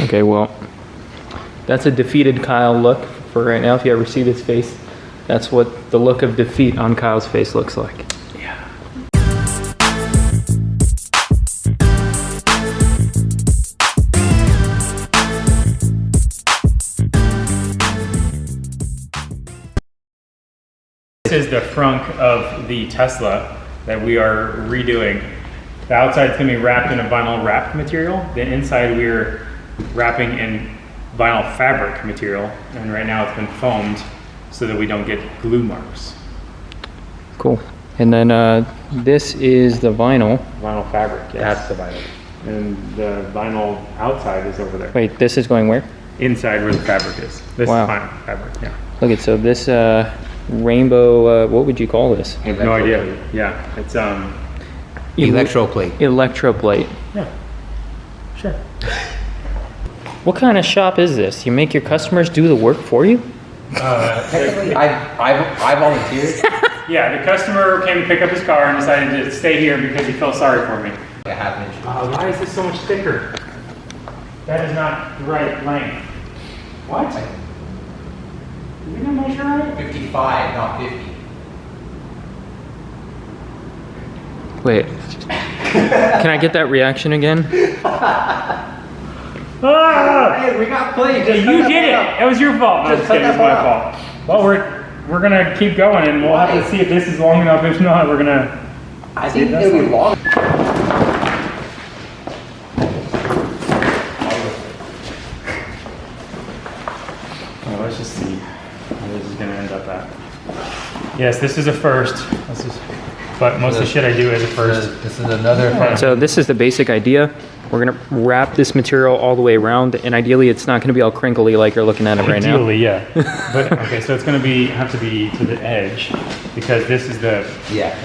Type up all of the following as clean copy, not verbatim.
Okay, well, that's a defeated Kyle look for right now. If you ever see this face, that's what the look of defeat on Kyle's face looks like. Yeah. This is the frunk of the Tesla that we are redoing. The outside's gonna be wrapped in a vinyl wrap material. The inside we're wrapping in vinyl fabric material. And right now it's been foamed so that we don't get glue marks. Cool. And then this is the vinyl. Vinyl fabric, yes. That's the vinyl. And the vinyl outside is over there. Wait, this is going where? Inside where the fabric is. This Wow. is vinyl fabric, yeah. Look at, so this rainbow, what would you call this? I have no idea. Yeah, it's Electroplate. Electroplate. yeah, sure. What kind of shop is this? You make your customers do the work for you? Technically, I volunteered. Yeah, the customer came to pick up his car and decided to stay here because he felt sorry for me. A half inch. Why is this so much thicker? That is not the right length. What? Did we not measure right? 55, not 50. Wait. Can I get that reaction again? Ah! Hey, we got plenty. Yeah, you did it. It was your fault. No, I'm just kidding. It's my fault. Well, we're gonna keep going, and we'll have to see if this is long enough. If not, we're gonna. I think it'll be long. Oh, let's just see where this is gonna end up at. Yes, this is a first. But most of the shit I do is a first. This is another. So this is the basic idea. We're gonna wrap this material all the way around, and ideally it's not gonna be all crinkly like you're looking at it right now. Ideally, yeah. But okay, so it's gonna have to be to the edge because this is the. Yeah.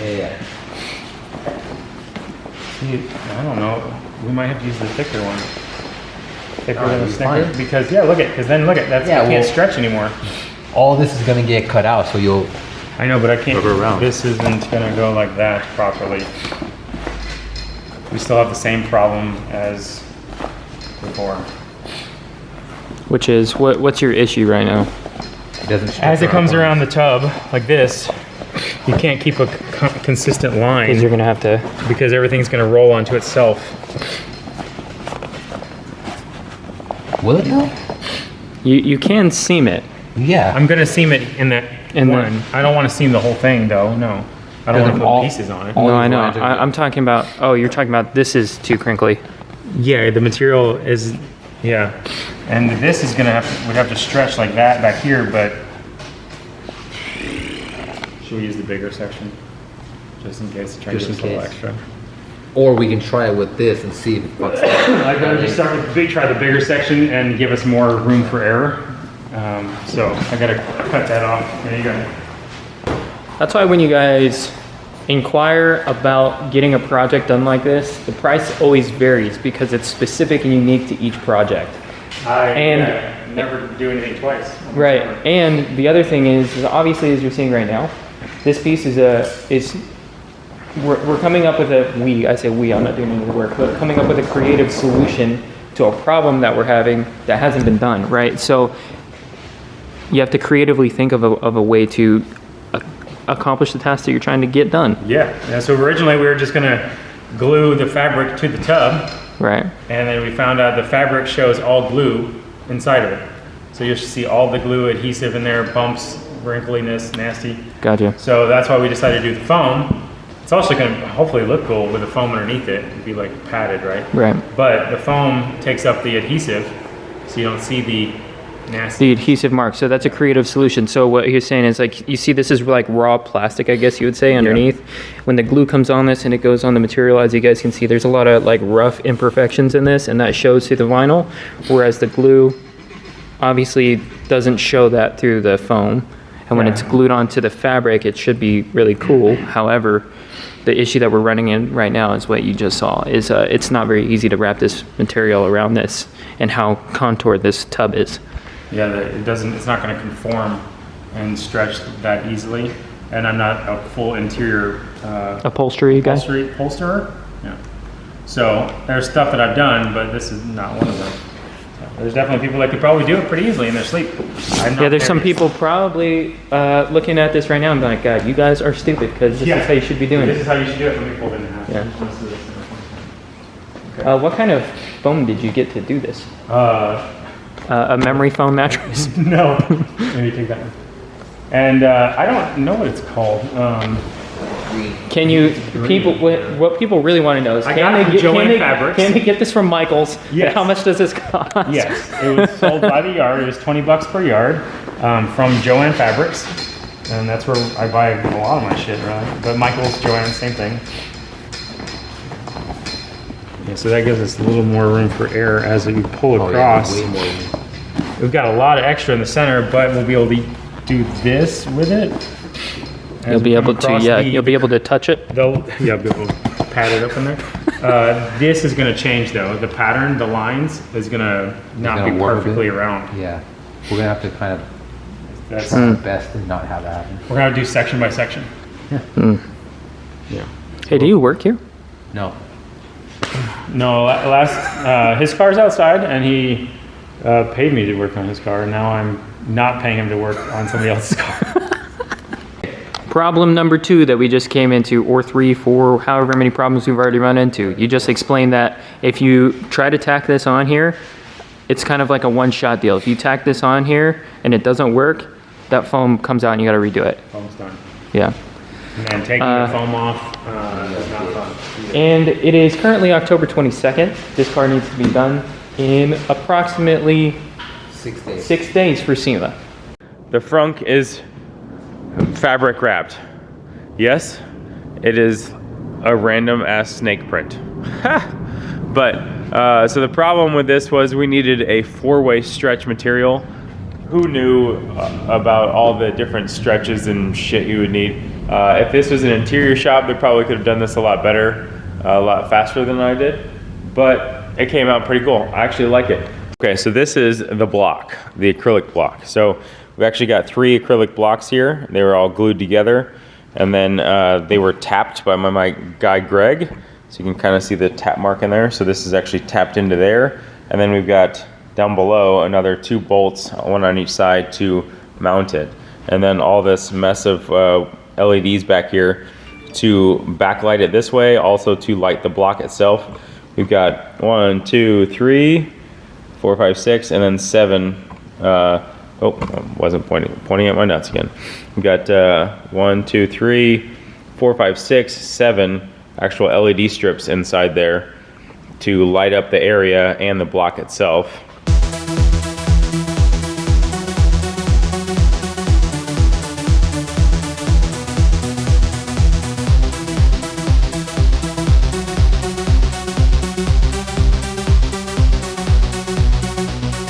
See, I don't know. We might have to use the thicker one. Thicker than the it's Snicker. fine. Because yeah, look at. Because then look at that's. Yeah, I can't well- stretch anymore. All this is gonna get cut out, so you'll. I know, but I can't. Rubber around. This isn't gonna go like that properly. We still have the same problem as before. Which is, what's your issue right now? It doesn't. As it comes around the tub like this, you can't keep a consistent Because line you're gonna have to. because everything's gonna roll onto itself. Will it help? You can seam it. Yeah. I'm gonna seam it in that In one. that- I don't want to seam the whole thing though. No, I don't want to put All- pieces on it. all No, I these know. lines are- I'm talking about. Oh, you're talking about this is too crinkly. Yeah, the material is, yeah, and this is gonna would have to stretch like that back here, but should we use the bigger section just in case? Try to Just give us in a little case. extra. Or we can try it with this and see if it fucks up. I'm gonna just start with try the bigger section and give us more room for error. So I gotta cut that off. There you go. That's why when you guys inquire about getting a project done like this, the price always varies because it's specific and unique to each project. And- never do anything twice. Right. And the other thing is obviously, as you're seeing right now, this piece we're coming up with I say we, I'm not doing any of the work, but coming up with a creative solution to a problem that we're having that hasn't been done, right? So you have to creatively think of a way to accomplish the task that you're trying to get done. Yeah. So originally we were just gonna glue the fabric to the tub, Right. and then we found out the fabric shows all glue inside of it. So you'll see all the glue adhesive in there, bumps, wrinkliness, nasty. Gotcha. So that's why we decided to do the foam. It's also going to hopefully look cool with the foam underneath it. It'd be like padded, right? Right. But the foam takes up the adhesive, so you don't see the nasty. The adhesive mark. So that's a creative solution. So what he's saying is like, you see this is like raw plastic, I guess you would say, underneath. When the glue comes on this and it goes on the material, as you guys can see, there's a lot of like rough imperfections in this, and that shows through the vinyl, whereas the glue obviously doesn't show that through the foam. And when it's glued onto the fabric, it should be really cool. However, the issue that we're running in right now is what you just saw, is it's not very easy to wrap this material around this and how contoured this tub is. Yeah, it's not going to conform and stretch that easily. And I'm not a full interior Upholstery guy? upholsterer. Yeah. So there's stuff that I've done, but this is not one of them. So. There's definitely people that could probably do it pretty easily in their sleep. Yeah, there's some people probably looking at this right now and being like, God, you guys are stupid because this is how you should be doing This it. is how you should do it when people didn't have Yeah. Let's do this in the 20. What kind of foam did you get to do this? A memory foam mattress? No. Maybe take that one. And I don't know what it's called. Can you, people, what people really want to know is, I got it from Joann Fabrics. Can they get this from Michael's? Yes. And how much does this cost? Yes, it was sold by the yard. It was $20 per yard from Joann Fabrics. And that's where I buy a lot of my shit, really. But Michael's, Joann, same thing. Yeah, so that gives us a little more room for air as we pull across. Way more room. We've got a lot of extra in the center, but we'll be able to do this with it. You'll be able to, yeah, you'll be able to touch it. Yeah, be able to pat it up in there. This is going to change though. The pattern, the lines is going to not be perfectly around. Yeah, we're gonna have to kind of That's try our best to not have that happen. We're going to do section by section. Yeah. Hey, do you work here? No. No, his car's outside and he paid me to work on his car. And now I'm not paying him to work on somebody else's car. Problem number 2 that we just came into, or 3, 4, however many problems we've already run into. You just explained that if you try to tack this on here, it's kind of like a one-shot deal. If you tack this on here and it doesn't work, that foam comes out and you got to redo it. Foam's done. Yeah. And then taking the foam off is not fun. And it is currently October 22nd. This car needs to be done in approximately 6 days. 6 days for SEMA. The Frunk is fabric wrapped. Yes, it is a random ass snake print. But so the problem with this was we needed a 4-way stretch material. Who knew about all the different stretches and shit you would need? If this was an interior shop, they probably could have done this a lot better, a lot faster than I did. But it came out pretty cool. I actually like it. Okay, so this is the block, the acrylic block. So we actually got 3 acrylic blocks here. They were all glued together, and then they were tapped by my guy Greg. So you can kind of see the tap mark in there. So this is actually tapped into there. And then we've got down below another 2 bolts, one on each side to mount it. And then all this mess of LEDs back here to backlight it this way, also to light the block itself. We've got 1, 2, 3, 4, 5, 6, and then 7. Oh, I wasn't pointing at my nuts again. We've got 1, 2, 3, 4, 5, 6, 7 actual LED strips inside there to light up the area and the block itself.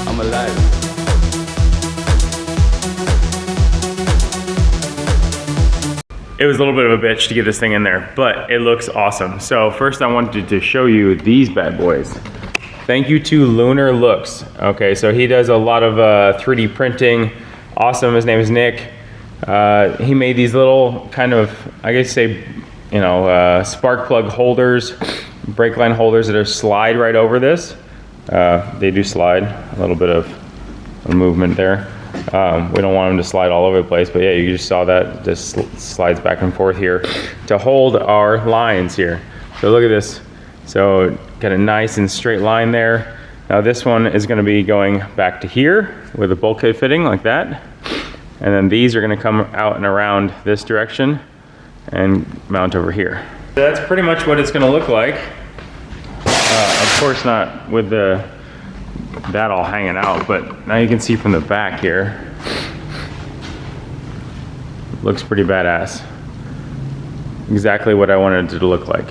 I'm alive. It was a little bit of a bitch to get this thing in there, but it looks awesome. So first I wanted to show you these bad boys. Thank you to Lunar Looks. Okay, so he does a lot of 3D printing. Awesome, his name is Nick. He made these little kind of, I guess say, you know, spark plug holders, brake line holders that are slide right over this. They do slide, a little bit of a movement there. We don't want them to slide all over the place, but yeah, you just saw that this slides back and forth here to hold our lines here. So look at this. So got a nice and straight line there. Now this one is going to be going back to here with a bulkhead fitting like that. And then these are going to come out and around this direction and mount over here. So that's pretty much what it's going to look like. Of course not with that all hanging out, but now you can see from the back here. Looks pretty badass. Exactly what I wanted it to look like.